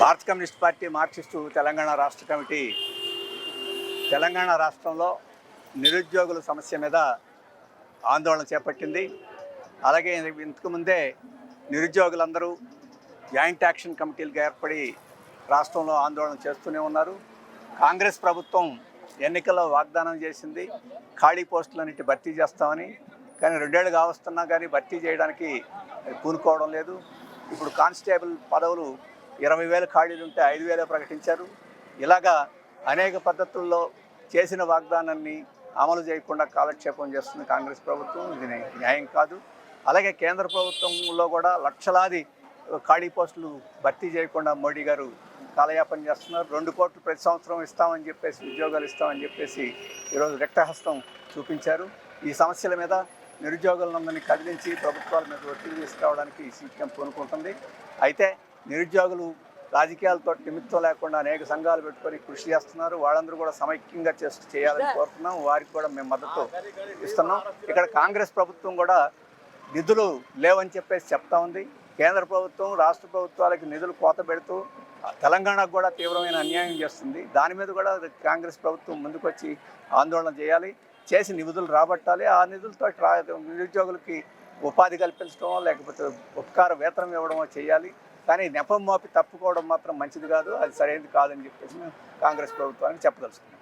భారత communist party Marxist Telangana రాష్ట్ర committee Telangana రాష్ట్రంలో నిరుద్యోగుల సమస్య మీద ఆందోళన చేపట్టింది. అలాగే ఇంతకుముందే నిరుద్యోగులందరూ జాయింట్ యాక్షన్ కమిటీలుగా ఏర్పడి రాష్ట్రంలో ఆందోళన చేస్తూనే ఉన్నారు. కాంగ్రెస్ ప్రభుత్వం ఎన్నికల్లో వాగ్దానం చేసింది ఖాళీ పోస్టులన్నిటి భర్తీ చేస్తామని. కానీ 2 ఏళ్ళు కావస్తున్నా కానీ భర్తీ చేయడానికి పూనుకోవడం లేదు. ఇప్పుడు కానిస్టేబుల్ పదవులు 20,000 ఖాళీలు ఉంటే 5,000 ప్రకటించారు. ఇలాగా అనేక పద్ధతుల్లో చేసిన వాగ్దానాన్ని అమలు చేయకుండా కాలక్షేపం చేస్తుంది కాంగ్రెస్ ప్రభుత్వం. ఇది న్యాయం కాదు. అలాగే కేంద్ర ప్రభుత్వంలో కూడా లక్షలాది ఖాళీ పోస్టులు భర్తీ చేయకుండా మోడీ గారు కాలయాపన చేస్తున్నారు. 2 కోట్లు ప్రతి సంవత్సరం ఇస్తామని చెప్పేసి, ఉద్యోగాలు ఇస్తామని చెప్పేసి ఈరోజు రక్తహస్తం చూపించారు. ఈ సమస్యల మీద నిరుద్యోగులందరినీ కదిలించి ప్రభుత్వాల మీద ఒత్తిడి తీసుకురావడానికి సీపీఎం పూనుకుంటుంది. అయితే నిరుద్యోగులు రాజకీయాలతో నిమిత్తం లేకుండా అనేక సంఘాలు పెట్టుకొని కృషి చేస్తున్నారు. వాళ్ళందరూ కూడా సమైక్యంగా చేయాలని కోరుతున్నాం. వారికి కూడా మేము మద్దతు ఇస్తున్నాం. ఇక్కడ కాంగ్రెస్ ప్రభుత్వం కూడా నిధులు లేవని చెప్పేసి చెప్తా ఉంది. కేంద్ర ప్రభుత్వం రాష్ట్ర ప్రభుత్వాలకి నిధులు కోత పెడుతూ తెలంగాణకు కూడా తీవ్రమైన అన్యాయం చేస్తుంది. దాని మీద కూడా కాంగ్రెస్ ప్రభుత్వం ముందుకొచ్చి ఆందోళన చేయాలి, చేసి నిధులు రాబట్టాలి. ఆ నిధులతో నిరుద్యోగులకి ఉపాధి కల్పించడమో లేకపోతే ఉపకార వేతనం ఇవ్వడమో చేయాలి. కానీ నెపం మోపి తప్పుకోవడం మాత్రం మంచిది కాదు, అది సరైనది కాదని చెప్పేసి కాంగ్రెస్ ప్రభుత్వానికి చెప్పదలుచుకున్నాం.